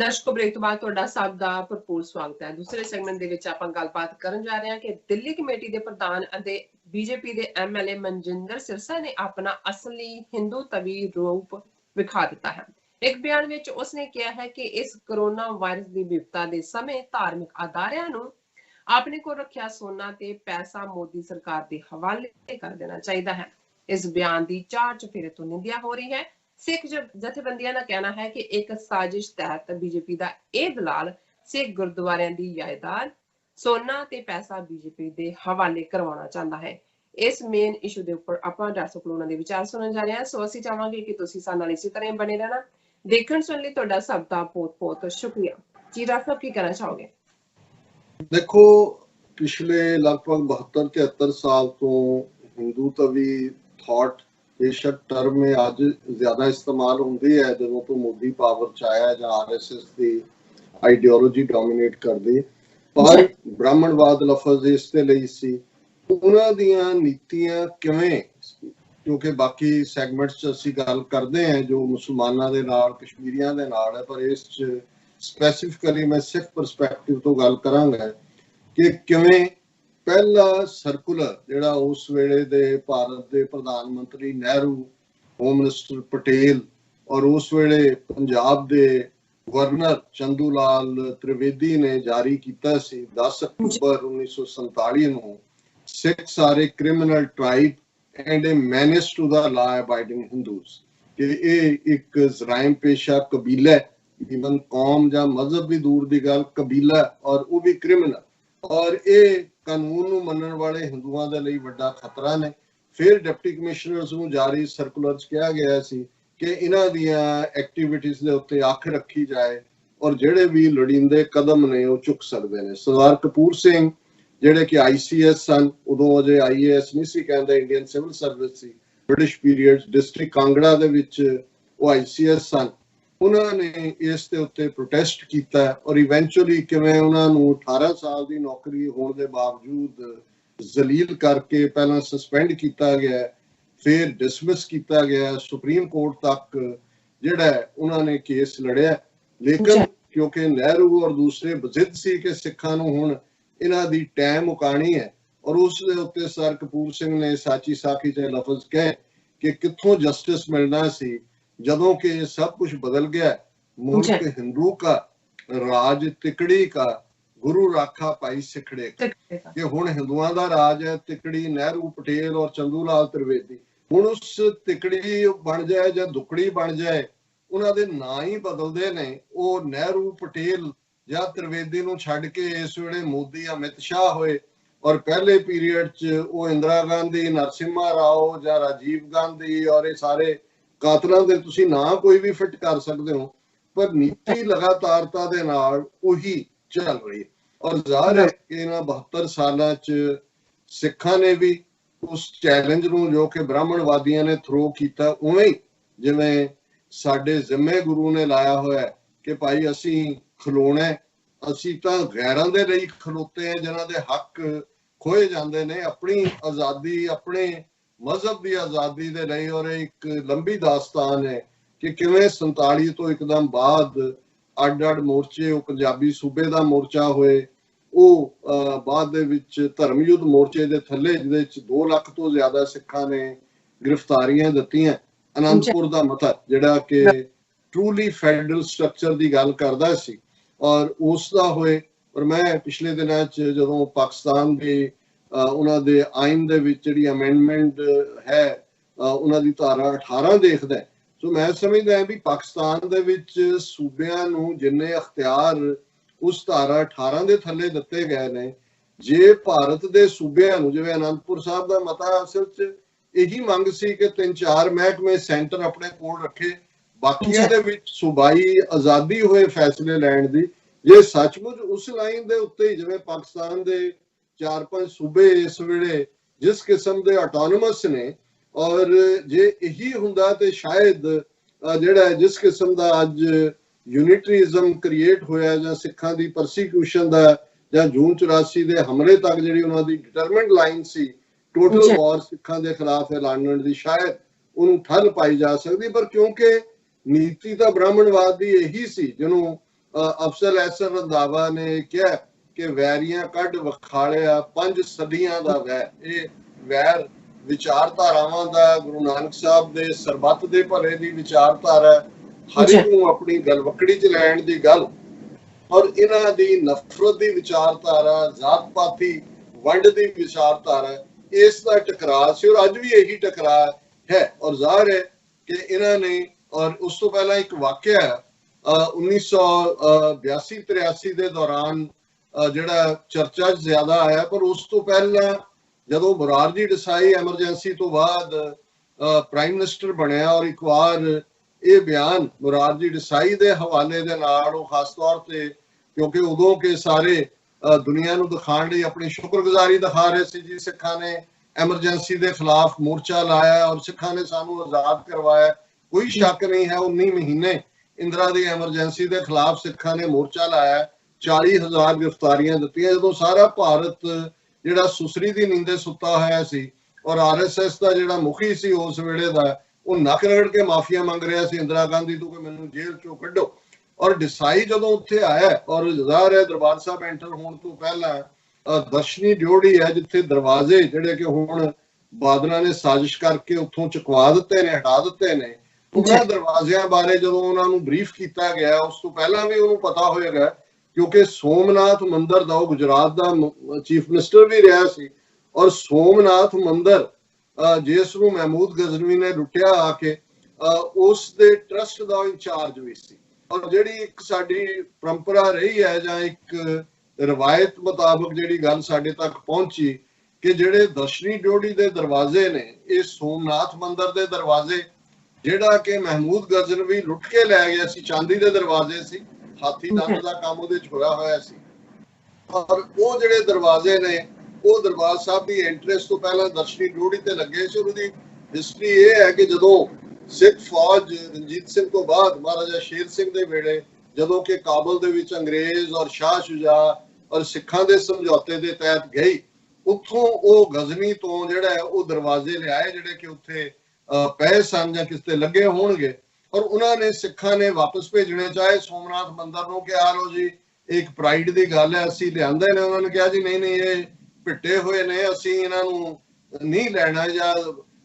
ਦਰਸ਼ਕੋ break ਤੋਂ ਬਾਅਦ ਤੁਹਾਡਾ ਸਭ ਦਾ ਭਰਪੂਰ ਸਵਾਗਤ ਹੈ। ਦੂਸਰੇ ਸੈਗਮੈਂਟ ਦੇ ਵਿੱਚ ਆਪਾਂ ਗੱਲਬਾਤ ਕਰਨ ਜਾ ਰਹੇ ਹਾਂ ਕਿ ਦਿੱਲੀ ਕਮੇਟੀ ਦੇ ਪ੍ਰਧਾਨ ਅਤੇ ਬੀਜੇਪੀ ਦੇ ਐਮਐਲਏ ਮਨਜਿੰਦਰ ਸਿਰਸਾ ਨੇ ਆਪਣਾ ਅਸਲੀ ਹਿੰਦੂਤਵੀ ਰੂਪ ਵਿਖਾ ਦਿੱਤਾ ਹੈ। ਇੱਕ ਬਿਆਨ ਵਿੱਚ ਉਸਨੇ ਕਿਹਾ ਹੈ ਕਿ ਇਸ ਕੋਰੋਨਾ ਵਾਇਰਸ ਦੀ ਵਿਪਤਾ ਦੇ ਸਮੇਂ ਧਾਰਮਿਕ ਅਦਾਰਿਆਂ ਨੂੰ ਆਪਣੇ ਕੋਲ ਰੱਖਿਆ ਸੋਨਾ ਤੇ ਪੈਸਾ ਮੋਦੀ ਸਰਕਾਰ ਦੇ ਹਵਾਲੇ ਕਰ ਦੇਣਾ ਚਾਹੀਦਾ ਹੈ। ਇਸ ਬਿਆਨ ਦੀ ਚਾਰ ਚੁਫੇਰੇ ਤੋਂ ਨਿੰਦਿਆ ਹੋ ਰਹੀ ਹੈ। ਸਿੱਖ ਜਥੇਬੰਦੀਆਂ ਦਾ ਕਹਿਣਾ ਹੈ ਕਿ ਇੱਕ ਸਾਜ਼ਿਸ਼ ਤਹਿਤ ਬੀਜੇਪੀ ਦਾ ਇਹ ਦਲਾਲ ਸਿੱਖ ਗੁਰਦੁਆਰਿਆਂ ਦੀ ਜਾਇਦਾਦ ਸੋਨਾ ਤੇ ਪੈਸਾ ਬੀਜੇਪੀ ਦੇ ਹਵਾਲੇ ਕਰਵਾਉਣਾ ਚਾਹੁੰਦਾ ਹੈ। ਇਸ ਮੇਨ ਇਸ਼ੂ ਦੇ ਉੱਪਰ ਆਪਾਂ ਡਾਕਟਰ ਕੋਲ ਉਹਨਾਂ ਦੇ ਵਿਚਾਰ ਸੁਣਨ ਜਾ ਰਹੇ ਹਾਂ। ਸੋ ਅਸੀਂ ਚਾਹਾਂਗੇ ਕਿ ਤੁਸੀਂ ਸਾਡੇ ਨਾਲ ਇਸੇ ਤਰ੍ਹਾਂ ਬਣੇ ਰਹਿਣਾ। ਦੇਖਣ ਸੁਣਨ ਲਈ ਤੁਹਾਡਾ ਸਭ ਦਾ ਬਹੁਤ ਬਹੁਤ ਸ਼ੁਕਰੀਆ ਜੀ। ਡਾਕਟਰ ਸਾਹਿਬ ਕੀ ਕਹਿਣਾ ਚਾਹੋਗੇ? ਦੇਖੋ, ਪਿਛਲੇ ਲਗਭਗ 72-73 ਸਾਲ ਤੋਂ ਹਿੰਦੂਤਵੀ ਥਾਟ बेशक टर्म में अज ज्यादा इस्तेमाल होंदी है जदों तो मोदी पावर च आया जां आरएसएस की आइडियोलॉजी डोमिनेट करदी, पर ब्राह्मणवाद लफज इस ते लई सी उन्हां दियां नीतियां किवें, क्योंकि बाकी सैगमेंट्स च असीं गल करदे हैं जो मुसलमानां दे नाल कश्मीरियां दे नाल है, पर इस च स्पैसिफिकली मैं सिख परस्पैक्टिव तो गल करांगा कि किवें पहला सर्कुलर जिहड़ा उस वेले दे भारत दे प्रधान मंत्री नेहरू, होम मिनिस्टर पटेल और उस वेले पंजाब दे गवर्नर चंदू लाल त्रिवेदी ने जारी किया सी 10 अक्टूबर 1947 ਨੂੰ Sikhs are a criminal tribe and a menace to the law abiding Hindus कि ਇਹ ਇੱਕ ਜ਼ਰਾਇਮ ਪੇਸ਼ਾ ਕਬੀਲਾ, ਇਵਨ ਕੌਮ ਜਾਂ ਮਜ਼ਹਬ ਵੀ ਦੂਰ ਦੀ ਗੱਲ, ਕਬੀਲਾ ਔਰ ਉਹ ਵੀ ਕ੍ਰਿਮੀਨਲ, ਔਰ ਇਹ ਕਾਨੂੰਨ ਨੂੰ ਮੰਨਣ ਵਾਲੇ ਹਿੰਦੂਆਂ ਦੇ ਲਈ ਵੱਡਾ ਖਤਰਾ ਨੇ। ਫਿਰ ਡਿਪਟੀ ਕਮਿਸ਼ਨਰਸ ਨੂੰ ਜਾਰੀ ਸਰਕੂਲਰ 'ਚ ਕਿਹਾ ਗਿਆ ਸੀ ਕਿ ਇਹਨਾਂ ਦੀਆਂ ਐਕਟੀਵਿਟੀਜ਼ ਦੇ ਉੱਤੇ ਅੱਖ ਰੱਖੀ ਜਾਏ ਔਰ ਜਿਹੜੇ ਵੀ ਲੋੜੀਂਦੇ ਕਦਮ ਨੇ ਉਹ ਚੁੱਕ ਸਕਦੇ ਨੇ। ਸਰਦਾਰ ਕਪੂਰ ਸਿੰਘ ਜਿਹੜੇ ਕਿ ICS ਸਨ, ਉਦੋਂ ਅਜੇ IAS ਨਹੀਂ ਸੀ ਕਹਿੰਦੇ, ਇੰਡੀਅਨ ਸਿਵਲ ਸਰਵਿਸ ਸੀ, ਬ੍ਰਿਟਿਸ਼ ਪੀਰੀਅਡ, ਡਿਸਟ੍ਰਿਕਟ ਕਾਂਗੜਾ ਦੇ ਵਿੱਚ ਉਹ ICS ਸਨ, ਉਹਨਾਂ ਨੇ ਇਸ ਦੇ ਉੱਤੇ ਪ੍ਰੋਟੈਸਟ ਕੀਤਾ ਔਰ ਇਵੈਂਚੁਅਲੀ ਕਿਵੇਂ ਉਹਨਾਂ ਨੂੰ 18 ਸਾਲ ਦੀ ਨੌਕਰੀ ਹੋਣ ਦੇ ਬਾਵਜੂਦ ਜ਼ਲੀਲ ਕਰਕੇ ਪਹਿਲਾਂ ਸਸਪੈਂਡ ਕੀਤਾ ਗਿਆ, ਫਿਰ ਡਿਸਮਿਸ ਕੀਤਾ ਗਿਆ, ਸੁਪਰੀਮ ਕੋਰਟ ਤੱਕ ਜਿਹੜਾ ਉਹਨਾਂ ਨੇ ਕੇਸ ਲੜਿਆ। ਲੇਕਿਨ ਕਿਉਂਕਿ ਨਹਿਰੂ ਔਰ ਦੂਸਰੇ ਬਜ਼ਿੱਦ ਸੀ ਕਿ ਸਿੱਖਾਂ ਨੂੰ ਹੁਣ ਇਹਨਾਂ ਦੀ ਟਾਈਮ ਮੁਕਾਣੀ ਹੈ, ਔਰ ਉਸ ਦੇ ਉੱਤੇ ਸਰ ਕਪੂਰ ਸਿੰਘ ਨੇ ਸਾਚੀ ਸਾਖੀ 'ਚ ਲਫ਼ਜ਼ ਕਹੇ ਕਿ ਕਿੱਥੋਂ ਜਸਟਿਸ ਮਿਲਣਾ ਸੀ ਜਦੋਂ कि सब कुछ बदल गया, मुल्क हिंदू का राज तिकड़ी का, गुरु राखा पाई सिखड़े का, कि हुण हिंदुआं दा राज है तिकड़ी नेहरू पटेल और चंदू लाल त्रिवेदी। हुण उस तिकड़ी बन जाए जां दुकड़ी बन जाए, उन्हां दे नां ही बदलदे ने, ਉਹ नेहरू पटेल ਜਾਂ त्रिवेदी ਨੂੰ ਛੱਡ ਕੇ ਇਸ ਵੇਲੇ ਮੋਦੀ ਅਮਿਤ ਸ਼ਾਹ ਹੋਏ, ਔਰ ਪਹਿਲੇ ਪੀਰੀਅਡ 'ਚ ਉਹ ਇੰਦਰਾ ਗਾਂਧੀ, ਨਰਸਿਮਹਾ ਰਾਓ ਜਾਂ ਰਾਜੀਵ ਗਾਂਧੀ ਔਰ ਇਹ ਸਾਰੇ ਕਾਤਲਾਂ ਦੇ ਤੁਸੀਂ ਨਾਂ ਕੋਈ ਵੀ ਫਿੱਟ ਕਰ ਸਕਦੇ ਹੋ, ਪਰ ਨੀਤੀ ਲਗਾਤਾਰਤਾ ਦੇ ਨਾਲ ਉਹੀ ਚੱਲ ਰਹੀ ਹੈ। ਔਰ ਜ਼ਾਹਰ ਹੈ ਕਿ ਇਹਨਾਂ 72 ਸਾਲਾਂ 'ਚ ਸਿੱਖਾਂ ਨੇ ਵੀ ਉਸ ਚੈਲੰਜ ਨੂੰ ਜੋ ਕਿ ਬ੍ਰਾਹਮਣਵਾਦੀਆਂ ਨੇ ਥਰੋ ਕੀਤਾ, ਉਵੇਂ ਹੀ ਜਿਵੇਂ ਸਾਡੇ ਜ਼ਿੰਮੇ ਗੁਰੂ ਨੇ ਲਾਇਆ ਹੋਇਆ ਕਿ ਭਾਈ ਅਸੀਂ ਖਲੋਣਾ, ਅਸੀਂ ਤਾਂ ਗੈਰਾਂ ਦੇ ਲਈ ਖਲੋਤੇ हैं ਜਿਨ੍ਹਾਂ ਦੇ ਹੱਕ ਖੋਏ ਜਾਂਦੇ ਨੇ, ਆਪਣੀ ਆਜ਼ਾਦੀ, ਆਪਣੇ ਮਜ਼ਹਬ ਦੀ ਆਜ਼ਾਦੀ ਦੇ ਲਈ। ਔਰ ਇੱਕ ਲੰਬੀ ਦਾਸਤਾਨ ਹੈ ਕਿ ਕਿਵੇਂ 47 ਤੋਂ ਇੱਕਦਮ ਬਾਅਦ ਅੱਡ-ਅੱਡ ਮੋਰਚੇ, ਉਹ ਪੰਜਾਬੀ ਸੂਬੇ ਦਾ ਮੋਰਚਾ ਹੋਏ, ਉਹ ਬਾਅਦ ਦੇ ਵਿੱਚ ਧਰਮ ਯੁੱਧ ਮੋਰਚੇ ਦੇ ਥੱਲੇ, ਜਿਹਦੇ ਵਿੱਚ 2 ਲੱਖ ਤੋਂ ਜ਼ਿਆਦਾ ਸਿੱਖਾਂ ਨੇ ਗ੍ਰਿਫਤਾਰੀਆਂ ਦਿੱਤੀਆਂ। ਅਨੰਦਪੁਰ ਦਾ ਮਤਾ ਜਿਹੜਾ ਕਿ ਟਰੂਲੀ ਫੈਡਰਲ ਸਟਰਕਚਰ ਦੀ ਗੱਲ ਕਰਦਾ ਸੀ, ਔਰ ਉਸ ਦਾ ਹੋਏ। ਔਰ ਮੈਂ ਪਿਛਲੇ ਦਿਨਾਂ 'ਚ ਜਦੋਂ ਪਾਕਿਸਤਾਨ ਦੇ ਉਹਨਾਂ ਦੇ ਆਇਨ ਦੇ ਵਿੱਚ ਜਿਹੜੀ ਅਮੈਂਡਮੈਂਟ ਹੈ ਉਹਨਾਂ ਦੀ ਧਾਰਾ 18 ਦੇਖਦਾ, ਸੋ ਮੈਂ ਸਮਝਦਾ ਵੀ ਪਾਕਿਸਤਾਨ ਦੇ ਵਿੱਚ ਸੂਬਿਆਂ ਨੂੰ ਜਿੰਨੇ ਅਖਤਿਆਰ ਉਸ ਧਾਰਾ 18 ਦੇ ਥੱਲੇ ਦਿੱਤੇ ਗਏ ਨੇ, ਜੇ ਭਾਰਤ ਦੇ ਸੂਬਿਆਂ ਨੂੰ, ਜਿਵੇਂ ਅਨੰਦਪੁਰ ਸਾਹਿਬ ਦਾ ਮਤਾ ਅਸਲ 'ਚ ਇਹੀ ਮੰਗ ਸੀ ਕਿ 3-4 ਮਹਿਕਮੇ ਸੈਂਟਰ ਆਪਣੇ ਕੋਲ ਰੱਖੇ, ਬਾਕੀਆਂ ਦੇ ਵਿੱਚ ਸੂਬਾਈ ਆਜ਼ਾਦੀ ਹੋਏ ਫੈਸਲੇ ਲੈਣ ਦੀ। ਜੇ ਸੱਚਮੁੱਚ ਉਸ ਲਾਈਨ ਦੇ ਉੱਤੇ ਜਿਵੇਂ ਪਾਕਿਸਤਾਨ ਦੇ 4-5 ਸੂਬੇ ਇਸ ਵੇਲੇ ਜਿਸ ਕਿਸਮ ਦੇ ਆਟੋਨਮਸ ਨੇ, ਔਰ ਜੇ ਇਹੀ ਹੁੰਦਾ ਤੇ ਸ਼ਾਇਦ ਜਿਹੜਾ ਜਿਸ ਕਿਸਮ ਦਾ ਅੱਜ ਯੂਨਿਟਰੀਜ਼ਮ ਕ੍ਰੀਏਟ ਹੋਇਆ ਜਾਂ ਸਿੱਖਾਂ ਦੀ ਪਰਸੀਕਿਊਸ਼ਨ ਦਾ ਜਾਂ ਜੂਨ 84 ਦੇ ਹਮਲੇ ਤੱਕ ਜਿਹੜੀ ਉਹਨਾਂ ਦੀ ਡਿਟਰਮਿਨਡ ਲਾਈਨ ਸੀ ਟੋਟਲ ਵਾਰ ਸਿੱਖਾਂ ਦੇ ਖਿਲਾਫ ਐਲਾਨਣ ਦੀ, ਸ਼ਾਇਦ ਉਹਨੂੰ ਠੱਲ ਪਾਈ ਜਾ ਸਕਦੀ। ਪਰ ਕਿਉਂਕਿ ਨੀਤੀ ਤਾਂ ਬ੍ਰਾਹਮਣਵਾਦ ਦੀ ਇਹੀ ਸੀ ਜਿਹਨੂੰ ਅਫਜ਼ਲ ਅਹਿਸਨ ਰੰਧਾਵਾ ਨੇ ਕਿਹਾ ਕਿ ਵੈਰੀਆਂ ਕੱਢ ਵਿਖਾਲਿਆ 5 ਸਦੀਆਂ ਦਾ ਵੈਰ। ਇਹ ਵੈਰ ਵਿਚਾਰਧਾਰਾਵਾਂ ਦਾ, ਗੁਰੂ ਨਾਨਕ ਸਾਹਿਬ ਦੇ ਸਰਬੱਤ ਦੇ ਭਲੇ ਦੀ ਵਿਚਾਰਧਾਰਾ, ਹਰ ਇੱਕ ਨੂੰ ਆਪਣੀ ਗਲਵਕੜੀ 'ਚ ਲੈਣ ਦੀ ਗੱਲ, ਔਰ ਇਹਨਾਂ ਦੀ ਨਫ਼ਰਤ ਦੀ ਵਿਚਾਰਧਾਰਾ, ਜ਼ਾਤ ਪਾਤੀ ਵੰਡ ਦੀ ਵਿਚਾਰਧਾਰਾ, ਇਸ ਦਾ ਟਕਰਾਅ ਸੀ ਔਰ ਅੱਜ ਵੀ ਇਹੀ ਟਕਰਾਅ ਹੈ। ਔਰ ਜ਼ਾਹਰ ਹੈ ਕਿ ਇਹਨਾਂ ਨੇ, ਔਰ ਉਸ ਤੋਂ ਪਹਿਲਾਂ ਇੱਕ ਵਾਕਿਆ 1982-83 ਦੇ ਦੌਰਾਨ ਜਿਹੜਾ ਚਰਚਾ 'ਚ ਜ਼ਿਆਦਾ ਆਇਆ, ਪਰ ਉਸ ਤੋਂ ਪਹਿਲਾਂ ਜਦੋਂ ਮੁਰਾਰਜੀ ਦੇਸਾਈ ਐਮਰਜੈਂਸੀ ਤੋਂ ਬਾਅਦ ਪ੍ਰਾਈਮ ਮਿਨਿਸਟਰ ਬਣਿਆ, ਔਰ ਇੱਕ ਵਾਰ ਇਹ ਬਿਆਨ ਮੁਰਾਰਜੀ ਦੇਸਾਈ ਦੇ ਹਵਾਲੇ ਦੇ ਨਾਲ, ਉਹ ਖਾਸ ਤੌਰ ਤੇ ਕਿਉਂਕਿ ਉਦੋਂ ਕੇ ਸਾਰੇ ਦੁਨੀਆ ਨੂੰ ਦਿਖਾਉਣ ਲਈ ਆਪਣੀ ਸ਼ੁਕਰਗੁਜ਼ਾਰੀ ਦਿਖਾ ਰਹੇ ਸੀ ਜੀ, ਸਿੱਖਾਂ ਨੇ ਐਮਰਜੈਂਸੀ ਦੇ ਖਿਲਾਫ ਮੋਰਚਾ ਲਾਇਆ ਔਰ ਸਿੱਖਾਂ ਨੇ ਸਾਨੂੰ ਆਜ਼ਾਦ ਕਰਵਾਇਆ। ਕੋਈ ਸ਼ੱਕ ਨਹੀਂ ਹੈ, 19 ਮਹੀਨੇ ਇੰਦਰਾ ਦੀ ਐਮਰਜੈਂਸੀ ਦੇ ਖਿਲਾਫ ਸਿੱਖਾਂ ਨੇ ਮੋਰਚਾ ਲਾਇਆ, 40,000 ਗ੍ਰਿਫਤਾਰੀਆਂ ਦਿੱਤੀਆਂ, ਜਦੋਂ ਸਾਰਾ ਭਾਰਤ ਜਿਹੜਾ ਸੁਸਰੀ ਦੀ ਨੀਂਦੇ ਸੁੱਤਾ ਹੋਇਆ ਸੀ, ਔਰ RSS ਦਾ ਜਿਹੜਾ ਮੁਖੀ ਸੀ ਉਸ ਵੇਲੇ ਦਾ, ਉਹ ਨੱਕ ਰਗੜ ਕੇ ਮਾਫੀਆ ਮੰਗ ਰਿਹਾ ਸੀ ਇੰਦਰਾ ਗਾਂਧੀ ਤੋਂ ਕਿ ਮੈਨੂੰ ਜੇਲ੍ਹ ਚੋਂ ਕੱਢੋ। ਔਰ ਦੇਸਾਈ ਜਦੋਂ ਉੱਥੇ ਆਇਆ, ਔਰ ਜ਼ਾਹਰ ਹੈ ਦਰਬਾਰ ਸਾਹਿਬ ਐਂਟਰ ਹੋਣ ਤੋਂ ਪਹਿਲਾਂ ਦਰਸ਼ਨੀ ਡਿਓੜੀ ਹੈ, ਜਿੱਥੇ ਦਰਵਾਜ਼ੇ ਜਿਹੜੇ ਕਿ ਹੁਣ ਬਾਦਲਾਂ ਨੇ ਸਾਜ਼ਿਸ਼ ਕਰਕੇ ਉੱਥੋਂ ਚੁਕਵਾ ਦਿੱਤੇ ਨੇ, ਹਟਾ ਦਿੱਤੇ ਨੇ, ਉਹਨਾਂ ਦਰਵਾਜ਼ਿਆਂ ਬਾਰੇ ਜਦੋਂ ਉਹਨਾਂ ਨੂੰ ਬਰੀਫ ਕੀਤਾ ਗਿਆ, ਉਸ ਤੋਂ ਪਹਿਲਾਂ ਵੀ ਉਹਨੂੰ ਪਤਾ ਹੋਏਗਾ ਕਿਉਂਕਿ ਸੋਮਨਾਥ ਮੰਦਿਰ ਦਾ, ਉਹ ਗੁਜਰਾਤ ਦਾ ਚੀਫ ਮਿਨਿਸਟਰ ਵੀ ਰਿਹਾ ਸੀ, ਔਰ ਸੋਮਨਾਥ ਮੰਦਿਰ ਜਿਸ ਨੂੰ ਮਹਿਮੂਦ ਗਜ਼ਨਵੀ ਨੇ ਲੁੱਟਿਆ ਆ ਕੇ, ਉਸ ਦੇ ਟਰਸਟ ਦਾ ਇੰਚਾਰਜ ਵੀ ਸੀ। ਔਰ ਜਿਹੜੀ ਇੱਕ ਸਾਡੀ ਪਰੰਪਰਾ ਰਹੀ ਹੈ ਜਾਂ ਇੱਕ ਰਵਾਇਤ ਮੁਤਾਬਕ ਜਿਹੜੀ ਗੱਲ ਸਾਡੇ ਤੱਕ ਪਹੁੰਚੀ ਕਿ ਜਿਹੜੇ ਦਰਸ਼ਨੀ ਡਿਓੜੀ ਦੇ ਦਰਵਾਜ਼ੇ ਨੇ, ਇਹ ਸੋਮਨਾਥ ਮੰਦਿਰ ਦੇ ਦਰਵਾਜ਼ੇ ਜਿਹੜਾ ਕਿ ਮਹਿਮੂਦ ਗਜ਼ਨਵੀ ਲੁੱਟ ਕੇ ਲੈ ਗਿਆ ਸੀ, ਚਾਂਦੀ ਦੇ ਦਰਵਾਜ਼ੇ ਸੀ, ਹਾਥੀ ਦੰਦ ਦਾ ਕੰਮ ਉਹਦੇ 'ਚ ਹੋਇਆ ਹੋਇਆ ਸੀ, ਔਰ ਉਹ ਜਿਹੜੇ ਦਰਵਾਜ਼ੇ ਨੇ ਉਹ ਦਰਬਾਰ ਸਾਹਿਬ ਦੀ ਐਂਟਰੈਂਸ ਤੋਂ ਪਹਿਲਾਂ ਦਰਸ਼ਨੀ ਡਿਓੜੀ ਤੇ ਲੱਗੇ ਸੀ। ਉਹਦੀ ਹਿਸਟਰੀ ਇਹ ਹੈ ਕਿ ਜਦੋਂ ਸਿੱਖ ਫੌਜ ਰਣਜੀਤ ਸਿੰਘ ਤੋਂ ਬਾਅਦ ਮਹਾਰਾਜਾ ਸ਼ੇਰ ਸਿੰਘ ਦੇ ਵੇਲੇ ਜਦੋਂ ਕਿ ਕਾਬਲ ਦੇ ਵਿੱਚ ਅੰਗਰੇਜ਼ ਔਰ ਸ਼ਾਹ ਸ਼ੁਜਾ ਔਰ ਸਿੱਖਾਂ ਦੇ ਸਮਝੌਤੇ ਦੇ ਤਹਿਤ ਗਈ, ਉੱਥੋਂ ਉਹ ਗਜ਼ਨੀ ਤੋਂ ਜਿਹੜਾ ਹੈ ਉਹ ਦਰਵਾਜ਼ੇ ਲਿਆਏ ਜਿਹੜੇ ਕਿ ਉੱਥੇ ਪਏ ਸਨ ਜਾਂ ਕਿਸ ਤੇ ਲੱਗੇ ਹੋਣਗੇ, ਔਰ ਉਹਨਾਂ ਨੇ ਸਿੱਖਾਂ ਨੇ ਵਾਪਸ ਭੇਜਣੇ ਚਾਹੇ ਸੋਮਨਾਥ ਮੰਦਿਰ ਨੂੰ ਕਿ ਆ ਲੋ ਜੀ, ਇੱਕ ਪ੍ਰਾਈਡ ਦੀ ਗੱਲ ਹੈ, ਅਸੀਂ ਲਿਆਂਦੇ ਨੇ। ਉਹਨਾਂ ਨੇ ਕਿਹਾ ਜੀ ਨਹੀਂ ਇਹ ਪਿੱਟੇ ਹੋਏ ਨੇ, ਅਸੀਂ ਇਹਨਾਂ ਨੂੰ ਨਹੀਂ ਲੈਣਾ, ਜਾਂ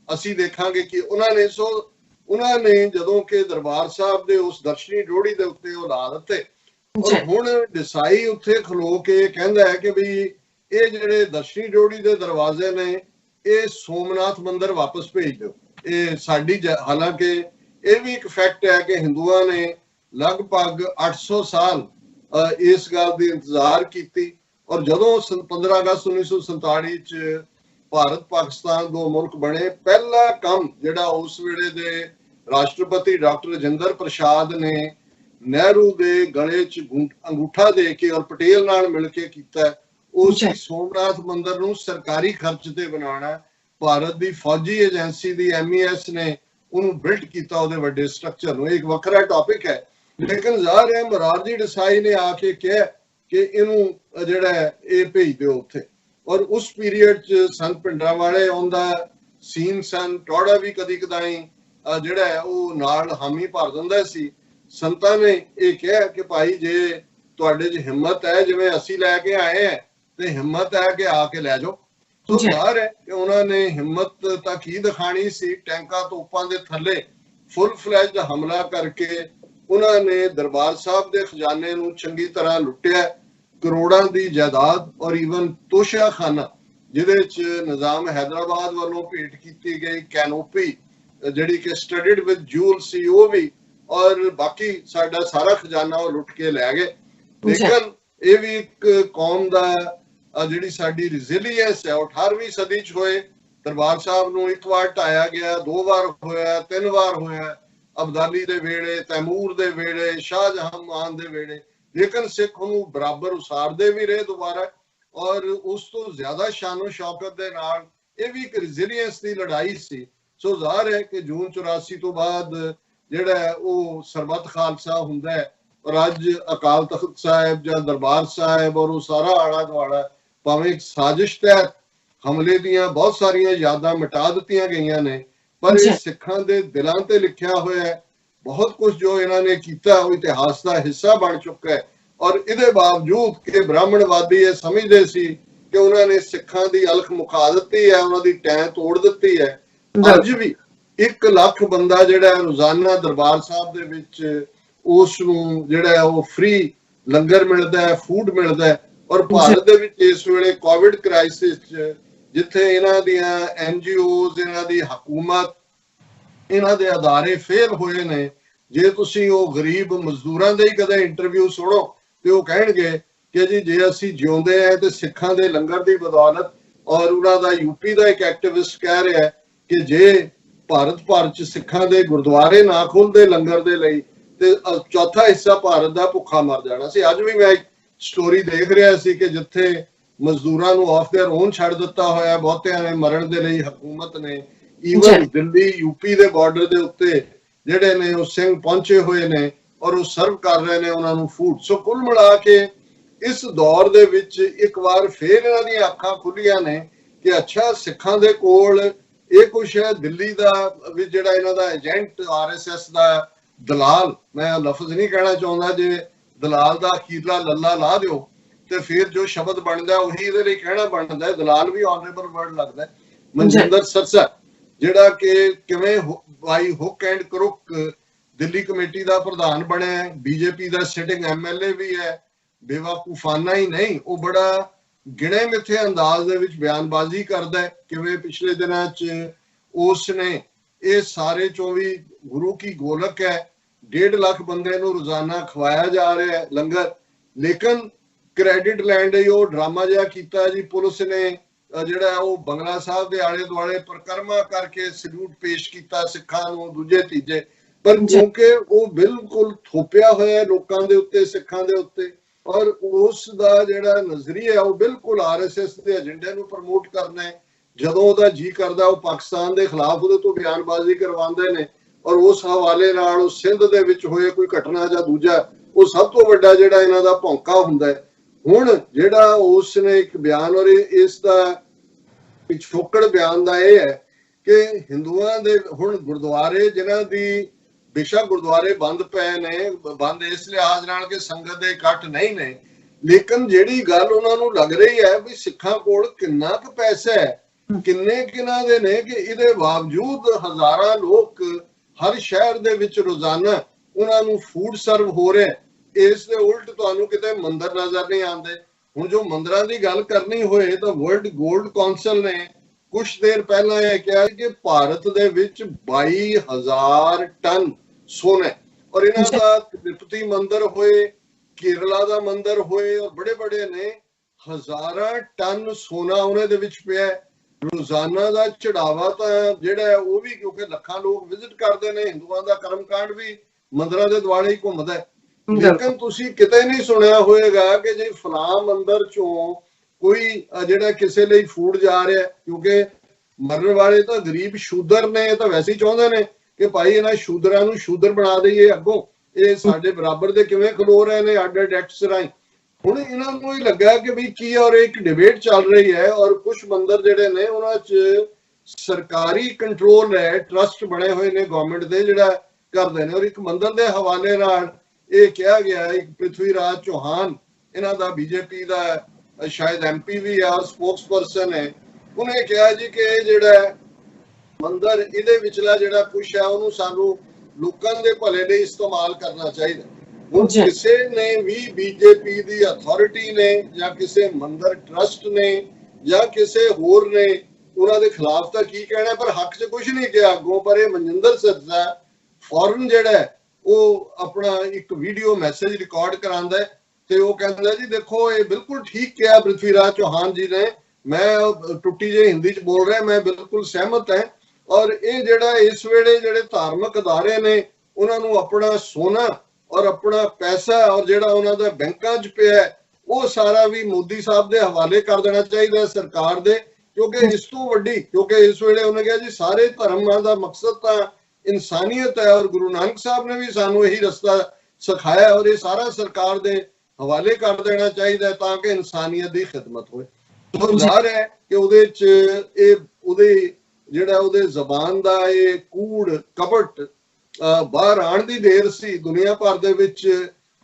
ਅਸੀਂ ਦੇਖਾਂਗੇ ਕਿ ਉਹਨਾਂ ਨੇ ਜਦੋਂ ਕਿ ਦਰਬਾਰ ਸਾਹਿਬ ਦੇ ਉਸ ਦਰਸ਼ਨੀ ਡਿਓੜੀ ਦੇ ਉੱਤੇ ਉਹ ਲਾ ਦਿੱਤੇ। ਔਰ ਹੁਣ ਦੇਸਾਈ ਉੱਥੇ ਖਲੋ ਕੇ ਕਹਿੰਦਾ ਹੈ ਕਿ ਵੀ ਇਹ ਜਿਹੜੇ ਦਰਸ਼ਨੀ ਡਿਓੜੀ ਦੇ ਦਰਵਾਜ਼ੇ ਨੇ ਇਹ ਸੋਮਨਾਥ ਮੰਦਿਰ ਵਾਪਸ ਭੇਜ ਦਿਓ। ਇਹ ਸਾਡੀ, ਹਾਲਾਂਕਿ ਇਹ ਵੀ ਇੱਕ ਫੈਕਟ ਹੈ ਕਿ ਹਿੰਦੂਆਂ ਨੇ ਲਗਭਗ 800 ਸਾਲ ਇਸ ਗੱਲ ਦੀ ਇੰਤਜ਼ਾਰ ਕੀਤੀ, ਔਰ ਜਦੋਂ 15 ਅਗਸਤ 1947 ਚ ਭਾਰਤ ਪਾਕਿਸਤਾਨ ਦੋ ਮੁਲਕ ਬਣੇ, ਪਹਿਲਾ ਕੰਮ ਜਿਹੜਾ ਉਸ ਵੇਲੇ ਦੇ ਰਾਸ਼ਟਰਪਤੀ ਡਾਕਟਰ ਰਾਜਿੰਦਰ ਪ੍ਰਸਾਦ ਨੇ ਨਹਿਰੂ ਦੇ ਗਲੇ 'ਚ ਅੰਗੂਠਾ ਦੇ ਕੇ ਔਰ ਪਟੇਲ ਨਾਲ ਮਿਲ ਕੇ ਕੀਤਾ, ਉਸ ਸੋਮਨਾਥ ਮੰਦਿਰ ਨੂੰ ਸਰਕਾਰੀ ਖਰਚ ਤੇ ਬਣਾਉਣਾ। ਭਾਰਤ ਦੀ ਫੌਜੀ ਏਜੰਸੀ ਦੀ MES ਨੇ ਉਹਨੂੰ ਬਿਲਡ ਕੀਤਾ, ਉਹਦੇ ਵੱਡੇ ਸਟਰਕਚਰ ਨੂੰ। ਇੱਕ ਵੱਖਰਾ ਟੌਪਿਕ ਹੈ, ਲੇਕਿਨ ਜ਼ਾਹਰ ਹੈ ਮੁਰਾਰਜੀ ਦੇਸਾਈ ਨੇ ਆ ਕੇ ਕਿਹਾ ਕਿ ਇਹਨੂੰ ਜਿਹੜਾ ਇਹ ਭੇਜ ਦਿਓ ਉੱਥੇ। ਔਰ ਉਸ ਪੀਰੀਅਡ 'ਚ ਸੰਤ ਭਿੰਡਰਾਂਵਾਲੇ ਆਉਂਦਾ, ਸੀਨ ਸਨ ਟੌੜਾ ਵੀ ਕਦੀ ਕਦਾਈ ਜਿਹੜਾ ਹੈ ਉਹ ਨਾਲ ਹਾਮੀ ਭਰ ਦਿੰਦਾ ਸੀ। ਸੰਤਾਂ ਨੇ ਇਹ ਕਿਹਾ ਕਿ ਭਾਈ ਜੇ ਤੁਹਾਡੇ 'ਚ ਹਿੰਮਤ ਹੈ, ਜਿਵੇਂ ਅਸੀਂ ਲੈ ਕੇ ਆਏ ਹੈ, ਤੇ ਹਿੰਮਤ ਹੈ ਕਿ ਆ ਕੇ ਲੈ ਜਾਓ। ਸੋ ਜ਼ਾਹਰ ਹੈ ਕਿ ਉਹਨਾਂ ਨੇ ਹਿੰਮਤ ਤਾਂ ਕੀ ਦਿਖਾਣੀ ਸੀ, ਟੈਂਕਾਂ ਤੋਪਾਂ ਦੇ ਥੱਲੇ ਫੁੱਲ ਫਲੈਜਡ ਹਮਲਾ ਕਰਕੇ ਉਹਨਾਂ ਨੇ ਦਰਬਾਰ ਸਾਹਿਬ ਦੇ ਖਜ਼ਾਨੇ ਨੂੰ ਚੰਗੀ ਤਰ੍ਹਾਂ ਲੁੱਟਿਆ। ਕਰੋੜਾਂ ਦੀ ਜਾਇਦਾਦ ਔਰ ਈਵਨ ਤੋਸ਼ਾਖਾਨਾ ਜਿਹਦੇ 'ਚ ਨਿਜ਼ਾਮ ਹੈਦਰਾਬਾਦ ਵੱਲੋਂ ਭੇਟ ਕੀਤੀ ਗਈ ਕੈਨੋਪੀ ਜਿਹੜੀ ਕਿ ਸਟੱਡੀਡ ਵਿਦ ਜੂਲ ਸੀ, ਉਹ ਵੀ, ਔਰ ਬਾਕੀ ਸਾਡਾ ਸਾਰਾ ਖਜ਼ਾਨਾ ਉਹ ਲੁੱਟ ਕੇ ਲੈ ਗਏ। ਲੇਕਿਨ ਇਹ ਵੀ ਇੱਕ ਕੌਮ ਦਾ ਜਿਹੜੀ ਸਾਡੀ ਰਿਜ਼ਿਲੀਅੰਸ ਹੈ, 18ਵੀਂ ਸਦੀ 'ਚ ਹੋਏ। ਦਰਬਾਰ ਸਾਹਿਬ ਨੂੰ ਇੱਕ ਵਾਰ ਢਾਇਆ ਗਿਆ, 2 ਵਾਰ ਹੋਇਆ, 3 ਵਾਰ ਹੋਇਆ, ਅਬਦਾਲੀ ਦੇ ਵੇਲੇ, ਤੈਮੂਰ ਦੇ ਵੇਲੇ, ਸ਼ਾਹਜਹਾਨ ਦੇ ਵੇਲੇ, ਲੇਕਿਨ ਸਿੱਖ ਉਹਨੂੰ ਬਰਾਬਰ ਉਸਾਰਦੇ ਵੀ ਰਹੇ ਦੁਬਾਰਾ, ਔਰ ਉਸ ਤੋਂ ਜ਼ਿਆਦਾ ਸ਼ਾਨੋ ਸ਼ੌਕਤ ਦੇ ਨਾਲ। ਇਹ ਵੀ ਇੱਕ ਰਿਜ਼ਿਲੀਅੰਸ ਦੀ ਲੜਾਈ ਸੀ। ਸੋ ਜ਼ਾਹਰ ਹੈ ਕਿ ਜੂਨ 84 ਤੋਂ ਬਾਅਦ ਜਿਹੜਾ ਉਹ ਸਰਬੱਤ ਖਾਲਸਾ ਹੁੰਦਾ ਹੈ, ਔਰ ਅੱਜ ਅਕਾਲ ਤਖਤ ਸਾਹਿਬ ਜਾਂ ਦਰਬਾਰ ਸਾਹਿਬ ਔਰ ਉਹ ਸਾਰਾ ਆਲਾ ਦੁਆਲਾ ਭਾਵੇਂ ਇੱਕ ਸਾਜ਼ਿਸ਼ ਤਹਿਤ ਹਮਲੇ ਦੀਆਂ ਬਹੁਤ ਸਾਰੀਆਂ ਯਾਦਾਂ ਮਿਟਾ ਦਿੱਤੀਆਂ ਗਈਆਂ ਨੇ, ਪਰ ਇਹ ਸਿੱਖਾਂ ਦੇ ਦਿਲਾਂ ਤੇ ਲਿਖਿਆ ਹੋਇਆ ਹੈ। बहुत कुछ जो इन्होंने किया वो इतिहास का हिस्सा बन चुका है। और इहदे बावजूद कि ब्राह्मणवादी ये समझते सी कि उन्होंने सिखां दी अलख मुका दी है, उन्होंने टैं तोड़ दी है। अज भी 1 लाख बंदा जिहड़ा रोजाना दरबार साहब दे विच उस नूं जिहड़ा वो फ्री लंगर मिलता है, फूड मिलता है। और भारत दे विच इस वेले कोविड क्राइसिस च जिथे इन्हां दियां NGOs, इन्हां दी हुकूमत, इन्हां दे अदारे फेल होए ने, जे तुसीं वो गरीब मजदूरां दे ही कदे इंटरव्यू सुनो ते वो कहणगे कि जी जे असीं जिउंदे हैं ते सिखां दे लंगर दी बदौलत। और उन्हां दा यूपी दा एक एक्टिविस्ट कह रहा है कि जे भारत भर च सिखां दे गुरुद्वारे ना खुलदे लंगर दे लई ते चौथा हिस्सा भारत दा भुखा मर जाना सी। अज भी मैं एक स्टोरी देख रहा सी कि जिथे मजदूरां नूं ऑफ देयर ओन छड़ दिता होया, बहुतिआं ने मरण दे लई हुकूमत ने ईवन दिल्ली यूपी दे बॉर्डर दे उत्ते ਜਿਹੜੇ ਨੇ ਉਹ ਸਿੰਘ ਪਹੁੰਚੇ ਹੋਏ ਨੇ ਔਰ ਉਹ ਸਰਵ ਕਰ ਰਹੇ ਨੇ ਉਹਨਾਂ ਨੂੰ ਫੂਡ। ਸੋ ਕੁੱਲ ਮਿਲਾ ਕੇ ਇਸ ਦੌਰ ਦੇ ਵਿੱਚ ਇੱਕ ਵਾਰ ਫੇਰ ਇਹਨਾਂ ਦੀਆਂ ਅੱਖਾਂ ਖੁੱਲੀਆਂ ਨੇ ਕਿ ਅੱਛਾ ਸਿੱਖਾਂ ਦੇ ਕੋਲ ਇਹ ਕੁਛ ਹੈ। ਦਿੱਲੀ ਦਾ ਵੀ ਜਿਹੜਾ ਇਹਨਾਂ ਦਾ ਏਜੰਟ RSS ਦਾ ਦਲਾਲ, ਮੈਂ ਲਫ਼ਜ਼ ਨਹੀਂ ਕਹਿਣਾ ਚਾਹੁੰਦਾ, ਜੇ ਦਲਾਲ ਦਾ ਅਖੀਰਲਾ ਲੱਲਾ ਲਾ ਦਿਓ ਤੇ ਫਿਰ ਜੋ ਸ਼ਬਦ ਬਣਦਾ ਉਹੀ ਇਹਦੇ ਲਈ ਕਹਿਣਾ ਬਣਦਾ। ਦਲਾਲ ਵੀ ਆਨਰੇਬਲ ਵਰਡ ਲੱਗਦਾ। ਮਨਜਿੰਦਰ ਸਰਸਾ ਜਿਹੜਾ ਕਿ ਕਿਵੇਂ ਬਾਈ hook and crook Delhi committee ਦਾ ਪ੍ਰਧਾਨ ਬਣਿਆ, BJP ਦਾ ਸਿਟਿੰਗ MLA ਵੀ ਹੈ, ਬੇਵਕੂਫਾਨਾ ਹੀ ਨਹੀਂ, ਉਹ ਬੜਾ ਗਿਣੇ ਮਿੱਥੇ ਅੰਦਾਜ਼ ਦੇ ਵਿੱਚ ਬਿਆਨਬਾਜ਼ੀ ਕਰਦਾ ਹੈ। ਕਿਵੇਂ ਪਿਛਲੇ ਦਿਨਾਂ 'ਚ ਉਸ ਨੇ ਇਹ ਸਾਰੇ 24 ਗੁਰੂ ਕੀ ਗੋਲਕ ਹੈ, 1.5 ਲੱਖ ਬੰਦੇ ਨੂੰ ਰੋਜ਼ਾਨਾ ਖਵਾਇਆ ਜਾ ਰਿਹਾ ਹੈ ਲੰਗਰ। ਲੇਕਿਨ ਕ੍ਰੈਡਿਟ ਲੈਣ ਲਈ ਉਹ ਡਰਾਮਾ ਜਿਹਾ ਕੀਤਾ ਜੀ, ਪੁਲਿਸ ਨੇ ਜਿਹੜਾ ਉਹ ਬੰਗਲਾ ਸਾਹਿਬ ਦੇ ਆਲੇ ਦੁਆਲੇ ਪਰਿਕਰਮਾ ਕਰਕੇ ਸਲੂਟ ਪੇਸ਼ ਕੀਤਾ ਸਿੱਖਾਂ ਨੂੰ ਦੂਜੇ ਤੀਜੇ। ਪਰ ਕਿਉਂਕਿ ਉਹ ਬਿਲਕੁਲ ਥੋਪਿਆ ਹੋਇਆ ਲੋਕਾਂ ਦੇ ਉੱਤੇ, ਸਿੱਖਾਂ ਦੇ ਉੱਤੇ, ਔਰ ਉਸ ਦਾ ਜਿਹੜਾ ਨਜ਼ਰੀਆ ਉਹ ਬਿਲਕੁਲ RSS ਦੇ ਏਜੰਡੇ ਨੂੰ ਪ੍ਰਮੋਟ ਕਰਨਾ ਹੈ। ਜਦੋਂ ਉਹਦਾ ਜੀ ਕਰਦਾ ਉਹ ਪਾਕਿਸਤਾਨ ਦੇ ਖਿਲਾਫ ਉਹਦੇ ਤੋਂ ਬਿਆਨਬਾਜ਼ੀ ਕਰਵਾਉਂਦੇ ਨੇ ਔਰ ਉਸ ਹਵਾਲੇ ਨਾਲ ਉਹ ਸਿੰਧ ਦੇ ਵਿੱਚ ਹੋਏ ਕੋਈ ਘਟਨਾ ਜਾਂ ਦੂਜਾ ਉਹ ਸਭ ਤੋਂ ਵੱਡਾ ਜਿਹੜਾ ਇਹਨਾਂ ਦਾ ਭੌਂਕਾ ਹੁੰਦਾ ਹੈ। ਹੁਣ ਜਿਹੜਾ ਉਸ ਨੇ ਇੱਕ ਬਿਆਨ, ਔਰ ਇਸ ਦਾ ਪਿਛੋਕੜ ਬਿਆਨ ਦਾ ਇਹ ਹੈ ਕਿ ਹਿੰਦੂਆਂ ਦੇ ਹੁਣ ਗੁਰਦੁਆਰੇ ਜਿਨ੍ਹਾਂ ਦੀ ਬੇਸ਼ੱਕ ਗੁਰਦੁਆਰੇ ਬੰਦ ਪਏ ਨੇ, ਬੰਦ ਇਸ ਲਿਹਾਜ਼ ਨਾਲ ਕਿ ਸੰਗਤ ਦੇ ਇਕੱਠ ਨਹੀਂ ਨੇ, ਲੇਕਿਨ ਜਿਹੜੀ ਗੱਲ ਉਹਨਾਂ ਨੂੰ ਲੱਗ ਰਹੀ ਹੈ ਵੀ ਸਿੱਖਾਂ ਕੋਲ ਕਿੰਨਾ ਕੁ ਪੈਸਾ ਹੈ, ਕਿੰਨੇ ਕਿਨਾਂ ਦੇ ਨੇ ਕਿ ਇਹਦੇ ਬਾਵਜੂਦ ਹਜ਼ਾਰਾਂ ਲੋਕ ਹਰ ਸ਼ਹਿਰ ਦੇ ਵਿੱਚ ਰੋਜ਼ਾਨਾ ਉਹਨਾਂ ਨੂੰ ਫੂਡ ਸਰਵ ਹੋ ਰਿਹਾ। ਇਸ ਦੇ ਉਲਟ ਤੁਹਾਨੂੰ ਕਿਤੇ ਮੰਦਿਰ ਨਜ਼ਰ ਨਹੀਂ ਆਉਂਦੇ। ਹੁਣ ਜੋ ਮੰਦਿਰਾਂ ਦੀ ਗੱਲ ਕਰਨੀ ਹੋਏ ਤਾਂ ਵਰਲਡ ਗੋਲਡ ਕੌਂਸਲ ਨੇ ਕੁਛ ਦੇਰ ਪਹਿਲਾਂ ਇਹ ਕਿਹਾ ਕਿ ਭਾਰਤ ਦੇ ਵਿੱਚ 22,000 ਟਨ ਸੋਨਾ, ਔਰ ਇਹਨਾਂ ਦਾ ਤਿਰੂਪਤੀ ਮੰਦਿਰ ਹੋਏ, ਕੇਰਲਾ ਦਾ ਮੰਦਿਰ ਹੋਏ, ਔਰ ਬੜੇ ਬੜੇ ਨੇ, ਹਜ਼ਾਰਾਂ ਟਨ ਸੋਨਾ ਉਹਨਾਂ ਦੇ ਵਿੱਚ ਪਿਆ। ਰੋਜ਼ਾਨਾ ਦਾ ਚੜਾਵਾ ਤਾਂ ਜਿਹੜਾ ਉਹ ਵੀ, ਕਿਉਂਕਿ ਲੱਖਾਂ ਲੋਕ ਵਿਜ਼ਿਟ ਕਰਦੇ ਨੇ, ਹਿੰਦੂਆਂ ਦਾ ਕਰਮਕਾਂਡ ਵੀ ਮੰਦਿਰਾਂ ਦੇ ਦੁਆਲੇ ਹੀ ਘੁੰਮਦਾ ਹੈ। ਲੇਕਿਨ ਤੁਸੀਂ ਕਿਤੇ ਨਹੀਂ ਸੁਣਿਆ ਹੋਏਗਾ ਕਿ ਜੇ ਫਲਾਂ ਮੰਦਿਰ ਚੋਂ ਕੋਈ ਜਿਹੜਾ ਕਿਸੇ ਲਈ ਫੂਡ ਜਾ ਰਿਹਾ, ਕਿਉਂਕਿ ਮਰਨ ਵਾਲੇ ਤਾਂ ਗਰੀਬ ਸ਼ੂਦਰ ਨੇ, ਤਾਂ ਵੈਸੇ ਹੀ ਚਾਹੁੰਦੇ ਨੇ ਕਿ ਭਾਈ ਇਹਨਾਂ ਸ਼ੂਦਰਾਂ ਨੂੰ ਸ਼ੂਦਰ ਬਣਾ ਦਈਏ, ਅੱਗੋਂ ਇਹ ਸਾਡੇ ਬਰਾਬਰ ਦੇ ਕਿਵੇਂ ਖਲੋ ਰਹੇ ਨੇ ਅੱਡ ਐਕਟਸ ਰਾਹੀਂ। ਹੁਣ ਇਹਨਾਂ ਨੂੰ ਹੀ ਲੱਗਾ ਕਿ ਵੀ ਕੀ, ਔਰ ਇੱਕ ਡਿਬੇਟ ਚੱਲ ਰਹੀ ਹੈ ਔਰ ਕੁਝ ਮੰਦਿਰ ਜਿਹੜੇ ਨੇ ਉਹਨਾਂ 'ਚ ਸਰਕਾਰੀ ਕੰਟਰੋਲ ਹੈ, ਟਰਸਟ ਬਣੇ ਹੋਏ ਨੇ ਗਵਰਨਮੈਂਟ ਦੇ ਜਿਹੜਾ ਕਰਦੇ ਨੇ। ਔਰ ਇੱਕ ਮੰਦਿਰ ਦੇ ਹਵਾਲੇ ਨਾਲ ਇਹ ਕਿਹਾ ਗਿਆ, ਇੱਕ ਪ੍ਰਿਥਵੀ ਰਾਜ ਚੌਹਾਨ ਇਹਨਾਂ ਦਾ BJP ਦਾ ਸ਼ਾਇਦ MP ਵੀ ਆ, ਸਪੋਕਸਪਰਸਨ ਹੈ, ਉਹਨੇ ਕਿਹਾ ਜੀ ਕਿ ਇਹ ਜਿਹੜਾ ਮੰਦਿਰ ਇਹਦੇ ਵਿਚਲਾ ਜਿਹੜਾ ਕੁਛ ਹੈ ਉਹਨੂੰ ਸਾਨੂੰ ਲੋਕਾਂ ਦੇ ਭਲੇ ਲਈ ਇਸਤੇਮਾਲ ਕਰਨਾ ਚਾਹੀਦਾ। ਹੁਣ ਕਿਸੇ ਨੇ ਵੀ BJP ਦੀ ਅਥਾਰਟੀ ਨੇ ਜਾਂ ਕਿਸੇ ਮੰਦਿਰ ਟਰਸਟ ਨੇ ਜਾਂ ਕਿਸੇ ਹੋਰ ਨੇ ਉਹਨਾਂ ਦੇ ਖਿਲਾਫ ਤਾਂ ਕੀ ਕਹਿਣਾ, ਪਰ ਹੱਕ 'ਚ ਕੁਛ ਨਹੀਂ ਕਿਹਾ ਅੱਗੋਂ। ਪਰ ਇਹ ਮਨਜਿੰਦਰ ਸਰਸਾ ਫੌਰਨ ਜਿਹੜਾ ਉਹ ਆਪਣਾ ਇੱਕ ਵੀਡੀਓ ਮੈਸੇਜ ਰਿਕਾਰਡ ਕਰਾਉਂਦਾ ਤੇ ਉਹ ਕਹਿੰਦਾ ਜੀ ਦੇਖੋ ਇਹ ਬਿਲਕੁਲ ਠੀਕ ਕਿਹਾ ਪ੍ਰਿਥਵੀ ਰਾਜ ਚੌਹਾਨ ਜੀ ਨੇ, ਮੈਂ ਟੁੱਟੀ ਜਿਹੀ ਹਿੰਦੀ 'ਚ ਬੋਲ ਰਿਹਾ, ਮੈਂ ਬਿਲਕੁਲ ਸਹਿਮਤ ਹਾਂ। ਔਰ ਇਹ ਜਿਹੜਾ ਇਸ ਵੇਲੇ ਜਿਹੜੇ ਧਾਰਮਿਕ ਅਦਾਰੇ ਨੇ ਉਹਨਾਂ ਨੂੰ ਆਪਣਾ ਸੋਨਾ ਔਰ ਆਪਣਾ ਪੈਸਾ ਔਰ ਜਿਹੜਾ ਉਹਨਾਂ ਦਾ ਬੈਂਕਾਂ 'ਚ ਪਿਆ ਉਹ ਸਾਰਾ ਵੀ ਮੋਦੀ ਸਾਹਿਬ ਦੇ ਹਵਾਲੇ ਕਰ ਦੇਣਾ ਚਾਹੀਦਾ ਸਰਕਾਰ ਦੇ, ਕਿਉਂਕਿ ਇਸ ਤੋਂ ਵੱਡੀ, ਕਿਉਂਕਿ ਇਸ ਵੇਲੇ ਉਹਨੇ ਕਿਹਾ ਜੀ ਸਾਰੇ ਧਰਮਾਂ ਦਾ ਮਕਸਦ ਤਾਂ ਇਨਸਾਨੀਅਤ ਹੈ ਔਰ ਗੁਰੂ ਨਾਨਕ ਸਾਹਿਬ ਨੇ ਵੀ ਸਾਨੂੰ ਇਹੀ ਰਸਤਾ ਸਿਖਾਇਆ ਔਰ ਇਹ ਸਾਰਾ ਸਰਕਾਰ ਦੇ ਹਵਾਲੇ ਕਰ ਦੇਣਾ ਚਾਹੀਦਾ ਤਾਂ ਕਿ ਇਨਸਾਨੀਅਤ ਦੀ ਖਿਦਮਤ ਹੋਏ। ਜ਼ਾਹਰ ਹੈ ਕਿ ਉਹਦੇ 'ਚ ਇਹ ਉਹਦੇ ਜਿਹੜਾ ਉਹਦੇ ਜ਼ਬਾਨ ਦਾ ਇਹ ਕੂੜ ਕਪਟ ਬਾਹਰ ਆਉਣ ਦੀ ਦੇਰ ਸੀ। ਦੁਨੀਆ ਭਰ ਦੇ ਵਿੱਚ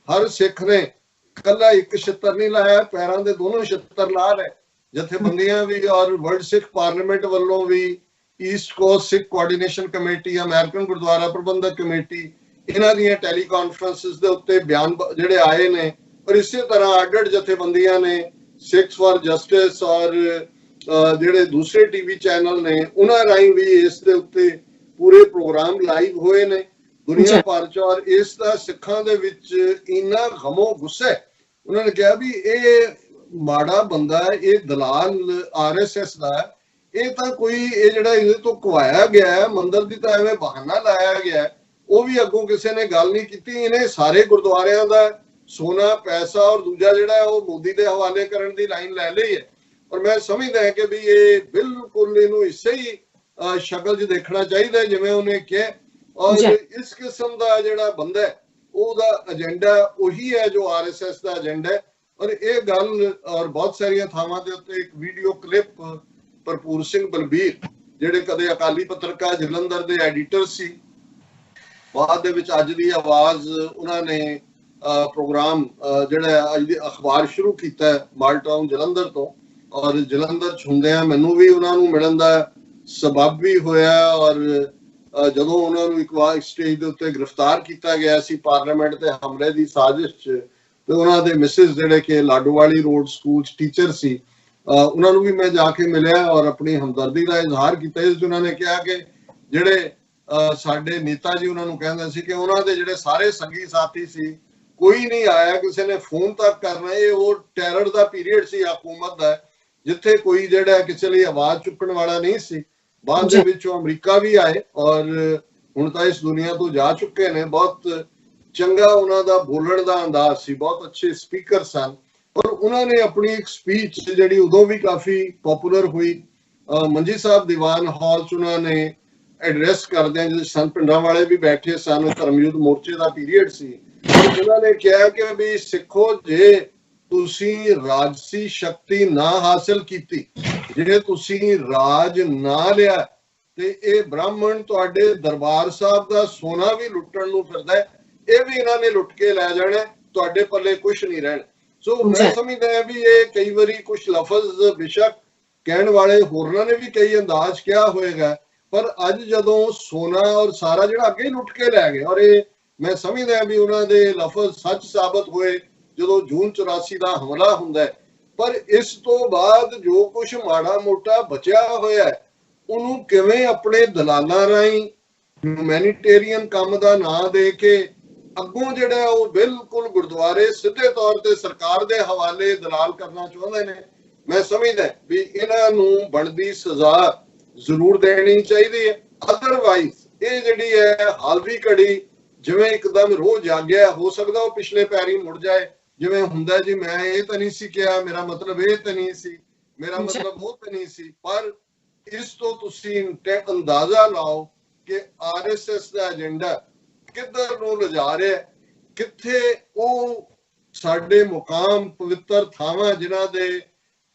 ਹਰ ਸਿੱਖ ਨੇ ਕੱਲਾ ਇੱਕ ਛਿੱਤਰ ਨਹੀਂ ਲਾਇਆ, ਪੈਰਾਂ ਦੇ ਦੋਨੋਂ ਛਿੱਤਰ ਲਾ ਰਹੇ। ਜਥੇਬੰਦੀਆਂ ਵੀ ਔਰ ਵਰਲਡ ਸਿੱਖ ਪਾਰਲੀਮੈਂਟ ਵੱਲੋਂ ਵੀ, ਈਸਟ ਕੋਸਟ ਸਿੱਖ ਕੋਆਰਡੀਨੇਸ਼ਨ ਕਮੇਟੀ, ਅਮਰੀਕਨ ਗੁਰਦੁਆਰਾ ਪ੍ਰਬੰਧਕ ਕਮੇਟੀ, ਇਹਨਾਂ ਦੀਆਂ ਟੈਲੀਕਾਨਫਰੰਸਿਸ ਦੇ ਉੱਤੇ ਬਿਆਨ ਜਿਹੜੇ ਆਏ ਨੇ। ਔਰ ਇਸੇ ਤਰ੍ਹਾਂ ਅੱਡ-ਅੱਡ ਜਥੇਬੰਦੀਆਂ ਨੇ, ਸਿੱਖਸ ਫਾਰ ਜਸਟਿਸ ਔਰ ਜਿਹੜੇ ਦੂਸਰੇ ਟੀਵੀ ਚੈਨਲ ਨੇ, ਉਹਨਾਂ ਰਾਹੀਂ ਵੀ ਇਸ ਦੇ ਉੱਤੇ ਪੂਰੇ ਪ੍ਰੋਗਰਾਮ ਲਾਈਵ ਹੋਏ ਨੇ ਦੁਨੀਆ ਭਰ ਚ। ਔਰ ਇਸ ਦਾ ਸਿੱਖਾਂ ਦੇ ਵਿੱਚ ਇੰਨਾ ਗਮੋ ਗੁੱਸਾ, ਉਹਨਾਂ ਨੇ ਕਿਹਾ ਵੀ ਇਹ ਮਾੜਾ ਬੰਦਾ, ਇਹ ਦਲਾਲ RSS ਦਾ, ਇਹ ਤਾਂ ਕੋਈ ਇਹ ਜਿਹੜਾ ਇਹਦੇ ਤੋਂ ਕਵਾਇਆ ਗਿਆ ਹੈ ਮੰਦਰ ਦੀ, ਤਾਂ ਐਵੇਂ ਬਹਾਨਾ ਲਾਇਆ ਗਿਆ। ਉਹ ਵੀ ਅੱਗੋਂ ਕਿਸੇ ਨੇ ਗੱਲ ਨਹੀਂ ਕੀਤੀ। ਇਹਨੇ ਸਾਰੇ ਗੁਰਦੁਆਰਿਆਂ ਦਾ ਸੋਨਾ ਪੈਸਾ ਔਰ ਦੂਜਾ ਜਿਹੜਾ ਉਹ ਮੋਦੀ ਦੇ ਹਵਾਲੇ ਕਰਨ ਦੀ ਲਾਈਨ ਲੈ ਲਈ ਹੈ। ਔਰ ਮੈਂ ਸਮਝਦਾ ਹੈ ਕਿ ਵੀ ਇਹ ਬਿਲਕੁਲ ਇਹਨੂੰ ਇਸੇ ਹੀ ਸ਼ਕਲ 'ਚ ਦੇਖਣਾ ਚਾਹੀਦਾ ਜਿਵੇਂ ਉਹਨੇ ਕਿਹਾ। ਔਰ ਇਸ ਕਿਸਮ ਦਾ ਜਿਹੜਾ ਬੰਦਾ ਉਹਦਾ ਏਜੰਡਾ ਉਹੀ ਹੈ ਜੋ RSS ਦਾ ਏਜੰਡਾ ਹੈ। ਔਰ ਇਹ ਗੱਲ ਔਰ ਬਹੁਤ ਸਾਰੀਆਂ ਥਾਵਾਂ ਦੇ ਉੱਤੇ ਇੱਕ ਵੀਡੀਓ ਕਲਿੱਪ ਭਰਪੂਰ ਸਿੰਘ ਬਲਬੀਰ, ਜਿਹੜੇ ਕਦੇ ਅਕਾਲੀ ਪੱਤਰਕਾਰ ਜਲੰਧਰ ਦੇ ਐਡੀਟਰ ਸੀ, ਬਾਅਦ ਦੇ ਵਿੱਚ ਅੱਜ ਦੀ ਆਵਾਜ਼ ਉਹਨਾਂ ਨੇ ਪ੍ਰੋਗਰਾਮ ਜਿਹੜਾ ਅੱਜ ਦੀ ਅਖਬਾਰ ਸ਼ੁਰੂ ਕੀਤਾ ਮਾਲਟਾਊਨ ਜਲੰਧਰ ਤੋਂ। ਔਰ ਜਲੰਧਰ 'ਚ ਹੁੰਦਿਆਂ ਮੈਨੂੰ ਵੀ ਉਹਨਾਂ ਨੂੰ ਮਿਲਣ ਦਾ ਸਬਬ ਵੀ ਹੋਇਆ। ਔਰ ਜਦੋਂ ਉਹਨਾਂ ਨੂੰ ਇੱਕ ਵਾਰ ਸਟੇਜ ਦੇ ਉੱਤੇ ਗ੍ਰਿਫਤਾਰ ਕੀਤਾ ਗਿਆ ਸੀ ਪਾਰਲੀਮੈਂਟ ਤੇ ਹਮਲੇ ਦੀ ਸਾਜ਼ਿਸ਼ 'ਚ, ਤੇ ਉਹਨਾਂ ਦੇ ਮਿਸਿਸ ਜਿਹੜੇ ਕਿ ਲਾਡੋਵਾਲੀ ਰੋਡ ਸਕੂਲ 'ਚ ਟੀਚਰ ਸੀ, ਉਹਨਾਂ ਨੂੰ ਵੀ ਮੈਂ ਜਾ ਕੇ ਮਿਲਿਆ ਔਰ ਆਪਣੀ ਹਮਦਰਦੀ ਦਾ ਇਜ਼ਹਾਰ ਕੀਤਾ। ਇਸ 'ਚ ਉਹਨਾਂ ਨੇ ਕਿਹਾ ਕਿ ਜਿਹੜੇ ਸਾਡੇ ਨੇਤਾ ਜੀ ਉਹਨਾਂ ਨੂੰ ਕਹਿੰਦੇ ਸੀ ਕਿ ਉਹਨਾਂ ਦੇ ਜਿਹੜੇ ਸਾਰੇ ਸੰਗੀ ਸਾਥੀ ਸੀ, ਕੋਈ ਨਹੀਂ ਆਇਆ, ਕਿਸੇ ਨੇ ਫੋਨ ਤੱਕ ਕਰਨਾ। ਇਹ ਉਹ ਟੈਰਰ ਦਾ ਪੀਰੀਅਡ ਸੀ ਹਕੂਮਤ ਦਾ, ਜਿੱਥੇ ਕੋਈ ਜਿਹੜਾ ਕਿਸੇ ਲਈ ਆਵਾਜ਼ ਚੁੱਕਣ ਵਾਲਾ ਨਹੀਂ ਸੀ। ਬਾਅਦ ਦੇ ਵਿੱਚ ਉਹ ਅਮਰੀਕਾ ਵੀ ਆਏ ਔਰ ਹੁਣ ਤਾਂ ਇਸ ਦੁਨੀਆ ਤੋਂ ਜਾ ਚੁੱਕੇ ਨੇ। ਬਹੁਤ ਚੰਗਾ ਉਹਨਾਂ ਦਾ ਬੋਲਣ ਦਾ ਅੰਦਾਜ਼ ਸੀ, ਬਹੁਤ ਅੱਛੇ ਸਪੀਕਰ ਸਨ। ਔਰ ਉਹਨਾਂ ਨੇ ਆਪਣੀ ਇੱਕ ਸਪੀਚ ਜਿਹੜੀ ਉਦੋਂ ਵੀ ਕਾਫੀ ਪਪੂਲਰ ਹੋਈ, ਮੰਜੀ ਸਾਹਿਬ ਦੀਵਾਨ ਹਾਲ 'ਚ ਉਹਨਾਂ ਨੇ ਐਡਰੈਸ ਕਰਦਿਆਂ, ਜਿਹਦੇ ਸੰਤ ਪਿੰਡਾਂ ਵਾਲੇ ਵੀ ਬੈਠੇ ਸਨ, ਧਰਮਯੁੱਧ ਮੋਰਚੇ ਦਾ ਪੀਰੀਅਡ ਸੀ, ਉਹਨਾਂ ਨੇ ਕਿਹਾ ਕਿ ਵੀ ਸਿੱਖੋ, ਜੇ ਤੁਸੀਂ ਰਾਜਸੀ ਸ਼ਕਤੀ ਨਾ ਹਾਸਲ ਕੀਤੀ, ਜੇ ਤੁਸੀਂ ਰਾਜ ਨਾ ਲਿਆ, ਤੇ ਇਹ ਬ੍ਰਾਹਮਣ ਤੁਹਾਡੇ ਦਰਬਾਰ ਸਾਹਿਬ ਦਾ ਸੋਨਾ ਵੀ ਲੁੱਟਣ ਨੂੰ ਫਿਰਦਾ ਹੈ, ਇਹ ਵੀ ਇਹਨਾਂ ਨੇ ਲੁੱਟ ਕੇ ਲੈ ਜਾਣਾ, ਤੁਹਾਡੇ ਪੱਲੇ ਕੁਝ ਨਹੀਂ ਰਹਿਣਾ। ਸੋ ਮੈਂ ਸਮਝਦਾ ਹਾਂ ਵੀ ਇਹ ਕਈ ਵਾਰੀ ਕੁਝ ਲਫ਼ਜ਼ ਬੇਸ਼ੱਕ ਕਹਿਣ ਵਾਲੇ ਹੋਰਨਾਂ ਨੇ ਵੀ ਕਈ ਅੰਦਾਜ਼ ਕਿਹਾ ਹੋਏਗਾ, ਪਰ ਅੱਜ ਜਦੋਂ ਸੋਨਾ ਔਰ ਸਾਰਾ ਜਿਹੜਾ ਅੱਗੇ ਲੁੱਟ ਕੇ ਲੈ ਗਏ, ਔਰ ਇਹ ਮੈਂ ਸਮਝਦਾ ਵੀ ਉਹਨਾਂ ਦੇ ਲਫ਼ਜ਼ ਸੱਚ ਸਾਬਤ ਹੋਏ ਜਦੋਂ ਜੂਨ 84 ਦਾ ਹਮਲਾ ਹੁੰਦਾ। ਪਰ ਇਸ ਤੋਂ ਬਾਅਦ ਜੋ ਕੁਝ ਮਾੜਾ ਮੋਟਾ ਬਚਿਆ ਹੋਇਆ ਹੈ, ਉਹਨੂੰ ਕਿਵੇਂ ਆਪਣੇ ਦਲਾਲਾਂ ਰਾਹੀਂ ਹਿਊਮੈਨਿਟੇਰੀਅਨ ਕੰਮ ਦਾ ਨਾਂ ਦੇ ਕੇ ਅੱਗੋਂ ਜਿਹੜਾ ਉਹ ਬਿਲਕੁਲ ਗੁਰਦੁਆਰੇ ਸਿੱਧੇ ਤੌਰ ਤੇ ਸਰਕਾਰ ਦੇ ਹਵਾਲੇ ਦਲਾਲ ਕਰਨਾ ਚਾਹੁੰਦੇ ਨੇ। ਮੈਂ ਸਮਝਦਾ ਵੀ ਇਹਨਾਂ ਨੂੰ ਬਣਦੀ ਸਜ਼ਾ ਜ਼ਰੂਰ ਦੇਣੀ ਚਾਹੀਦੀ ਹੈ। ਅਦਰਵਾਈਜ਼ ਇਹ ਜਿਹੜੀ ਹੈ ਹਾਲਦੀ ਘੜੀ ਜਿਵੇਂ ਇੱਕਦਮ ਰੋਹ ਜਾਗਿਆ, ਹੋ ਸਕਦਾ ਉਹ ਪਿਛਲੇ ਪੈਰੀ ਮੁੜ ਜਾਏ, ਜਿਵੇਂ ਹੁੰਦਾ ਜੀ ਮੈਂ ਇਹ ਤਾਂ ਨਹੀਂ ਸੀ ਕਿਹਾ, ਮੇਰਾ ਮਤਲਬ ਇਹ ਤਾਂ ਨਹੀਂ ਸੀ, ਮੇਰਾ ਮਤਲਬ ਉਹ ਤਾਂ ਨਹੀਂ ਸੀ। ਪਰ ਇਸ ਤੋਂ ਤੁਸੀਂ ਅੰਦਾਜ਼ਾ ਲਾਓ ਕਿ RSS ਦਾ ਏਜੰਡਾ ਕਿੱਧਰ ਨੂੰ ਲਿਜਾ ਰਿਹਾ, ਕਿੱਥੇ ਉਹ ਸਾਡੇ ਮੁਕਾਮ ਪਵਿੱਤਰ ਥਾਵਾਂ ਜਿਨ੍ਹਾਂ ਦੇ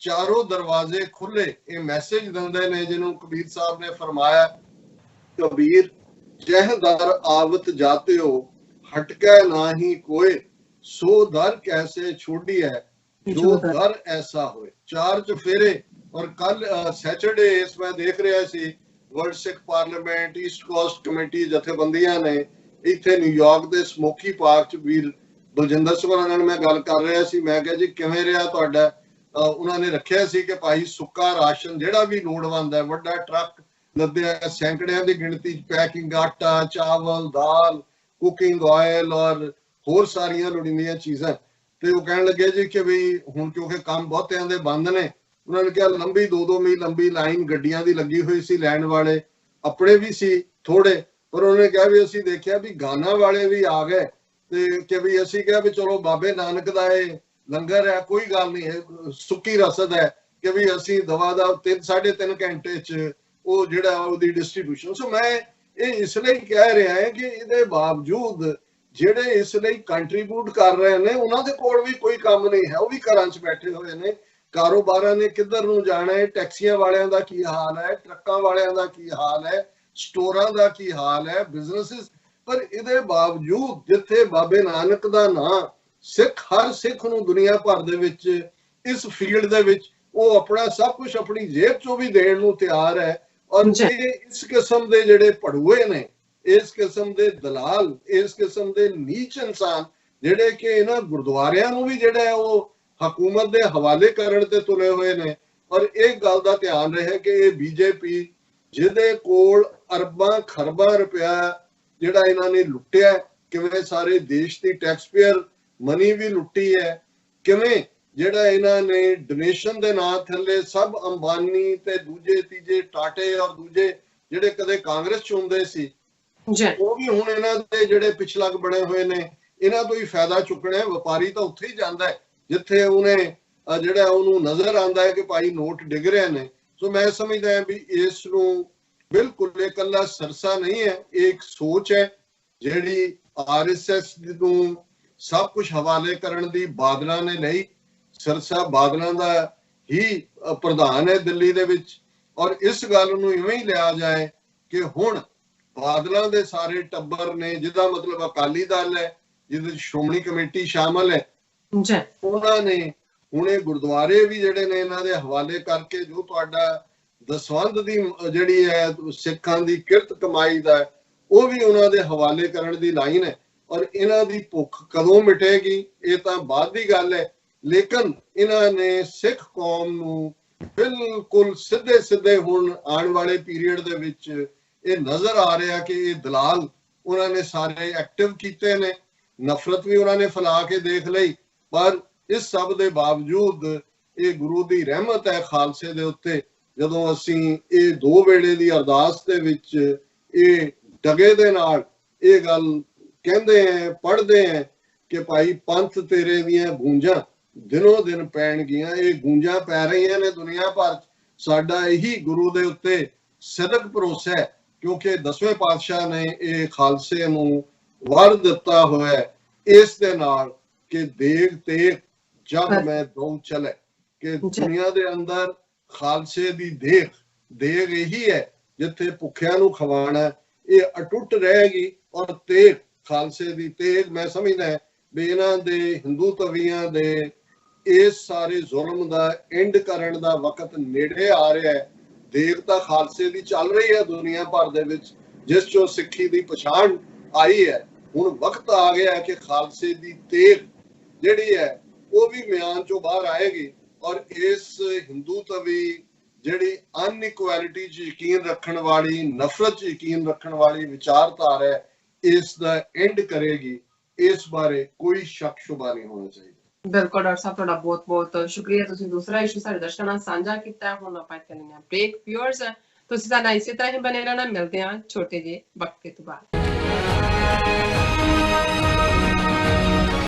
ਚਾਰੋਂ ਦਰਵਾਜ਼ੇ ਖੁੱਲੇ ਇਹ ਮੈਸੇਜ ਦਿੰਦੇ ਨੇ, ਜਿਹਨੂੰ ਕਬੀਰ ਸਾਹਿਬ ਨੇ ਫਰਮਾਇਆ, ਕਬੀਰ ਜਹ ਦਰ ਆਵਤ ਜਾਤੇ ਹੋ ਹਟਕੈ ਨਾਹੀ ਕੋਏ, ਸੋ ਦਰ ਕੈਸੇ ਛੋਡੀ ਹੈ ਜੋ ਦਰ ਐਸਾ ਹੋਏ। ਚਾਰ ਚੁਫੇਰੇ। ਔਰ ਕੱਲ ਸੈਚਰਡੇ ਇਸ ਮੈਂ ਦੇਖ ਰਿਹਾ ਸੀ, ਵਰਲਡ ਸਿੱਖ ਪਾਰਲੀਮੈਂਟ, ਈਸਟ ਕੋਸਟ ਕਮੇਟੀ ਜਥੇਬੰਦੀਆਂ ਨੇ ਇੱਥੇ ਨਿਊਯਾਰਕ ਦੇ ਸਮੋਕੀ ਪਾਰਕ 'ਚ ਵੀਰ ਬਲਜਿੰਦਰ ਸਿੰਘ ਨਾਲ ਮੈਂ ਗੱਲ ਕਰ ਰਿਹਾ ਸੀ। ਮੈਂ ਕਿਹਾ ਜੀ ਕਿਵੇਂ ਰਿਹਾ ਤੁਹਾਡਾ? ਉਹਨਾਂ ਨੇ ਰੱਖਿਆ ਸੀ ਕਿ ਭਾਈ ਸੁੱਕਾ ਰਾਸ਼ਨ ਜਿਹੜਾ ਵੀ ਲੋੜਵੰਦ ਹੈ, ਵੱਡਾ ਟਰੱਕ ਲੱਦਿਆ, ਸੈਂਕੜਿਆਂ ਦੀ ਗਿਣਤੀ 'ਚ ਪੈਕਿੰਗ, ਆਟਾ, ਚਾਵਲ, ਦਾਲ, ਕੁਕਿੰਗ ਆਇਲ ਔਰ ਹੋਰ ਸਾਰੀਆਂ ਲੋੜੀਂਦੀਆਂ ਚੀਜ਼ਾਂ। ਤੇ ਉਹ ਕਹਿਣ ਲੱਗੇ ਜੀ ਕਿ ਵੀ ਹੁਣ ਕਿਉਂਕਿ ਕੰਮ ਬਹੁਤਿਆਂ ਦੇ ਬੰਦ ਨੇ, ਉਹਨਾਂ ਨੇ ਕਿਹਾ ਲੰਬੀ 2-2 ਮੀਲ ਲੰਬੀ ਲਾਈਨ ਗੱਡੀਆਂ ਦੀ ਲੱਗੀ ਹੋਈ ਸੀ, ਲੈਣ ਵਾਲੇ ਆਪਣੇ ਵੀ ਸੀ ਥੋੜੇ, ਪਰ ਉਹਨਾਂ ਨੇ ਕਿਹਾ ਵੀ ਅਸੀਂ ਦੇਖਿਆ ਵੀ ਗਾਨਾ ਵਾਲੇ ਵੀ ਆ ਗਏ, ਤੇ ਕਿ ਵੀ ਅਸੀਂ ਕਿਹਾ ਵੀ ਚਲੋ ਬਾਬੇ ਨਾਨਕ ਦਾ ਇਹ ਲੰਗਰ ਹੈ, ਕੋਈ ਗੱਲ ਨਹੀਂ ਹੈ, ਸੁੱਕੀ ਰਸਦ ਹੈ, ਕਿ ਵੀ ਅਸੀਂ ਦਵਾ ਦਾ 3-3.5 ਘੰਟੇ 'ਚ ਉਹ ਜਿਹੜਾ ਉਹਦੀ ਡਿਸਟ੍ਰੀਬਿਊਸ਼ਨ। ਸੋ ਮੈਂ ਇਹ ਇਸ ਲਈ ਕਹਿ ਰਿਹਾ ਹਾਂ ਕਿ ਇਹਦੇ ਬਾਵਜੂਦ ਜਿਹੜੇ ਇਸ ਲਈ ਕੰਟਰੀਬਿਊਟ ਕਰ ਰਹੇ ਨੇ ਉਹਨਾਂ ਦੇ ਕੋਲ ਵੀ ਕੋਈ ਕੰਮ ਨਹੀਂ ਹੈ, ਉਹ ਵੀ ਘਰਾਂ 'ਚ ਬੈਠੇ ਹੋਏ ਨੇ। ਕਾਰੋਬਾਰਾਂ ਨੇ ਕਿੱਧਰ ਨੂੰ ਜਾਣਾ ਹੈ, ਟੈਕਸੀਆਂ ਵਾਲਿਆਂ ਦਾ ਕੀ ਹਾਲ ਹੈ, ਟਰੱਕਾਂ ਵਾਲਿਆਂ ਦਾ ਕੀ ਹਾਲ ਹੈ, ਸਟੋਰਾਂ ਦਾ ਕੀ ਹਾਲ ਹੈ, ਬਿਜ਼ਨੈਸਿਸ ਪਰ ਇਹਦੇ ਬਾਵਜੂਦ ਜਿੱਥੇ ਬਾਬੇ ਨਾਨਕ ਦਾ ਨਾਂ ਸਿੱਖ, ਹਰ ਸਿੱਖ ਨੂੰ ਦੁਨੀਆ ਭਰ ਦੇ ਵਿੱਚ ਇਸ ਫੀਲਡ ਦੇ ਵਿੱਚ ਉਹ ਆਪਣਾ ਸਭ ਕੁਝ ਆਪਣੀ ਜੇਬ ਚੋਂ ਵੀ ਦੇਣ ਨੂੰ ਤਿਆਰ ਹੈ। ਔਰ ਇਹ ਇਸ ਕਿਸਮ ਦੇ ਜਿਹੜੇ ਭੜੂਏ ਨੇ, ਇਸ ਕਿਸਮ ਦੇ ਦਲਾਲ, ਇਸ ਕਿਸਮ ਦੇ ਨੀਚ ਇਨਸਾਨ ਜਿਹੜੇ ਕਿ ਇਹਨਾਂ ਗੁਰਦੁਆਰਿਆਂ ਨੂੰ ਵੀ ਜਿਹੜਾ ਉਹ ਹਕੂਮਤ ਦੇ ਹਵਾਲੇ ਕਰਨ ਤੇ ਤੁਲੇ ਹੋਏ ਨੇ। ਔਰ ਇਹ ਗੱਲ ਦਾ ਧਿਆਨ ਰਹੇ ਕਿ ਇਹ ਬੀਜੇਪੀ ਜਿਹਦੇ ਕੋਲ ਅਰਬਾਂ ਖਰਬਾਂ ਰੁਪਇਆ ਜਿਹੜਾ ਇਹਨਾਂ ਨੇ ਲੁੱਟਿਆ, ਕਿਵੇਂ ਸਾਰੇ ਦੇਸ਼ ਦੀ ਟੈਕਸਪੇਅਰ ਮਨੀ ਵੀ ਲੁੱਟੀ ਹੈ, ਕਿਵੇਂ ਜਿਹੜਾ ਇਹਨਾਂ ਨੇ ਡੋਨੇਸ਼ਨ ਦੇ ਨਾਂ ਥੱਲੇ ਸਭ ਅੰਬਾਨੀ ਤੇ ਦੂਜੇ ਤੀਜੇ ਟਾਟੇ ਔਰ ਦੂਜੇ ਜਿਹੜੇ ਕਦੇ ਕਾਂਗਰਸ ਚ ਹੁੰਦੇ ਸੀ ਉਹ ਵੀ ਹੁਣ ਇਹਨਾਂ ਦੇ ਜਿਹੜੇ ਪਿਛਲਗ ਬਣੇ ਹੋਏ ਨੇ ਇਹਨਾਂ ਤੋਂ ਹੀ ਫਾਇਦਾ ਚੁੱਕਣਾ। ਵਪਾਰੀ ਤਾਂ ਉੱਥੇ ਹੀ ਜਾਂਦਾ ਹੈ ਜਿੱਥੇ ਉਹਨੇ ਜਿਹੜਾ ਉਹਨੂੰ ਨਜ਼ਰ ਆਉਂਦਾ ਹੈ ਕਿ ਭਾਈ ਨੋਟ ਡਿੱਗ ਰਹੇ ਨੇ। ਸੋ ਮੈਂ ਸਮਝਦਾ ਹਾਂ ਵੀ ਇਸ ਨੂੰ ਬਿਲਕੁਲ ਇਕੱਲਾ ਸਰਸਾ ਨਹੀਂ ਹੈ, ਇਹ ਇੱਕ ਸੋਚ ਹੈ ਜਿਹੜੀ RSS ਨੂੰ ਸਭ ਕੁਝ ਹਵਾਲੇ ਕਰਨ ਦੀ ਬਾਦਲਾਂ ਨੇ ਲਈ। ਸਰਸਾ ਬਾਦਲਾਂ ਦਾ ਹੀ ਪ੍ਰਧਾਨ ਹੈ ਦਿੱਲੀ ਦੇ ਵਿੱਚ। ਔਰ ਇਸ ਗੱਲ ਨੂੰ ਇਵੇਂ ਹੀ ਲਿਆ ਜਾਏ ਕਿ ਹੁਣ ਬਾਦਲਾਂ ਦੇ ਸਾਰੇ ਟੱਬਰ ਨੇ, ਜਿਹਦਾ ਮਤਲਬ ਅਕਾਲੀ ਦਲ ਹੈ, ਜਿਹਦੇ ਵਿੱਚ ਸ਼੍ਰੋਮਣੀ ਕਮੇਟੀ ਸ਼ਾਮਲ ਹੈ, ਉਹਨਾਂ ਨੇ ਹੁਣ ਇਹ ਗੁਰਦੁਆਰੇ ਵੀ ਜਿਹੜੇ ਨੇ ਇਹਨਾਂ ਦੇ ਹਵਾਲੇ ਕਰਕੇ ਜੋ ਤੁਹਾਡਾ ਦਸਵੰਧ ਦੀ ਜਿਹੜੀ ਹੈ ਸਿੱਖਾਂ ਦੀ ਕਿਰਤ ਕਮਾਈ ਦਾ ਉਹ ਵੀ ਉਹਨਾਂ ਦੇ ਹਵਾਲੇ ਕਰਨ ਦੀ ਲਾਈਨ ਹੈ। ਔਰ ਇਹਨਾਂ ਦੀ ਭੁੱਖ ਕਦੋਂ ਮਿਟੇਗੀ ਇਹ ਤਾਂ ਬਾਅਦ ਦੀ ਗੱਲ ਹੈ, ਲੇਕਿਨ ਇਹਨਾਂ ਨੇ ਸਿੱਖ ਕੌਮ ਨੂੰ ਬਿਲਕੁਲ ਸਿੱਧੇ ਸਿੱਧੇ ਹੁਣ ਆਉਣ ਵਾਲੇ ਪੀਰੀਅਡ ਦੇ ਵਿੱਚ ਇਹ ਨਜ਼ਰ ਆ ਰਿਹਾ ਕਿ ਇਹ ਦਲਾਲ ਉਹਨਾਂ ਨੇ ਸਾਰੇ ਐਕਟਿਵ ਕੀਤੇ ਨੇ। ਨਫ਼ਰਤ ਵੀ ਉਹਨਾਂ ਨੇ ਫੈਲਾ ਕੇ ਦੇਖ ਲਈ, ਪਰ ਇਸ ਸਭ ਦੇ ਬਾਵਜੂਦ ਇਹ ਗੁਰੂ ਦੀ ਰਹਿਮਤ ਹੈ ਖਾਲਸੇ ਦੇ ਉੱਤੇ। ਜਦੋਂ ਅਸੀਂ ਇਹ ਦੋ ਵੇਲੇ ਦੀ ਅਰਦਾਸ ਦੇ ਵਿੱਚ ਇਹ ਡਗੇ ਦੇ ਨਾਲ ਇਹ ਗੱਲ ਕਹਿੰਦੇ ਆ, ਪੜ੍ਹਦੇ ਆ ਕਿ ਭਾਈ ਪੰਥ ਤੇਰੇ ਦੀਆਂ ਗੂੰਜਾਂ ਦਿਨੋਂ ਦਿਨ ਪੈਣਗੀਆਂ, ਇਹ ਗੂੰਜਾਂ ਪੈ ਰਹੀਆਂ ਨੇ ਦੁਨੀਆ ਭਰ। ਸਾਡਾ ਇਹੀ ਗੁਰੂ ਦੇ ਉੱਤੇ ਸਦਕ ਭਰੋਸਾ ਹੈ ਕਿਉਂਕਿ 10ਵੇਂ ਪਾਤਸ਼ਾਹ ਨੇ ਇਹ ਖਾਲਸੇ ਨੂੰ ਵਰ ਦਿੱਤਾ ਹੋਇਆ ਇਸ ਦੇ ਨਾਲ ਕਿ ਦੇਗ ਤੇਗ ਜਗ ਮੈਂ ਦਉ ਚਲੇ, ਕਿ ਦੁਨੀਆ ਦੇ ਅੰਦਰ ਖਾਲਸੇ ਦੀ ਦੇਗ ਇਹੀ ਹੈ ਜਿੱਥੇ ਭੁੱਖਿਆਂ ਨੂੰ ਖਵਾਣਾ, ਇਹ ਅਟੁੱਟ ਰਹੇਗੀ। ਔਰ ਤੇਗ ਖਾਲਸੇ ਦੀ ਤੇਗ ਮੈਂ ਸਮਝਦਾ ਵੀ ਇਹਨਾਂ ਦੇ ਹਿੰਦੂ ਤਵੀਆਂ ਦੇ ਇਸ ਸਾਰੇ ਜ਼ੁਲਮ ਦਾ ਐਂਡ ਕਰਨ ਦਾ ਵਕਤ ਨੇੜੇ ਆ ਰਿਹਾ ਹੈ। ਦੇਗ ਤਾਂ ਖਾਲਸੇ ਦੀ ਚੱਲ ਰਹੀ ਹੈ ਦੁਨੀਆ ਭਰ ਦੇ ਵਿੱਚ, ਜਿਸ ਚੋਂ ਸਿੱਖੀ ਦੀ ਪਛਾਣ ਆਈ ਹੈ। ਹੁਣ ਵਕਤ ਆ ਗਿਆ ਹੈ ਕਿ ਖਾਲਸੇ ਦੀ ਤੇਗ ਜਿਹੜੀ ਹੈ ਉਹ ਵੀ ਮਿਆਨ ਚੋਂ ਬਾਹਰ ਆਏਗੀ। ਔਰ ਇਸ ਹਿੰਦੂ ਤਵੀ ਜਿਹੜੀ ਅਨਇਕੁਐਲਿਟੀ 'ਚ ਯਕੀਨ ਰੱਖਣ ਵਾਲੀ, ਨਫ਼ਰਤ 'ਚ ਯਕੀਨ ਰੱਖਣ ਵਾਲੀ ਵਿਚਾਰਧਾਰਾ ਹੈ, ਇਸ ਦਾ ਐਂਡ ਕਰੇਗੀ। ਇਸ ਬਾਰੇ ਕੋਈ ਸ਼ੱਕ ਸ਼ੁਬਾ ਨਹੀਂ ਹੋਣਾ ਚਾਹੀਦਾ। ਬਿਲਕੁਲ ਡਾਕਟਰ ਸਾਹਿਬ, ਤੁਹਾਡਾ ਬਹੁਤ ਬਹੁਤ ਸ਼ੁਕਰੀਆ। ਤੁਸੀਂ ਦੂਸਰਾ ਇਸ਼ੂ ਸਾਡੇ ਦਰਸ਼ਕਾਂ ਨਾਲ ਸਾਂਝਾ ਕੀਤਾ। ਹੁਣ ਆਪਾਂ ਇੱਥੇ ਲੈਂਦੇ ਹਾਂ ਬ੍ਰੇਕ। ਵਿਊਅਰਸ, ਤੁਸੀਂ ਸਾਡਾ ਇਸੇ ਤਰ੍ਹਾਂ ਹੀ ਬਣੇ ਰਹਿਣਾ। ਮਿਲਦੇ ਹਾਂ ਛੋਟੇ ਜਿਹੇ ਵਕਤ ਤੋਂ ਬਾਅਦ।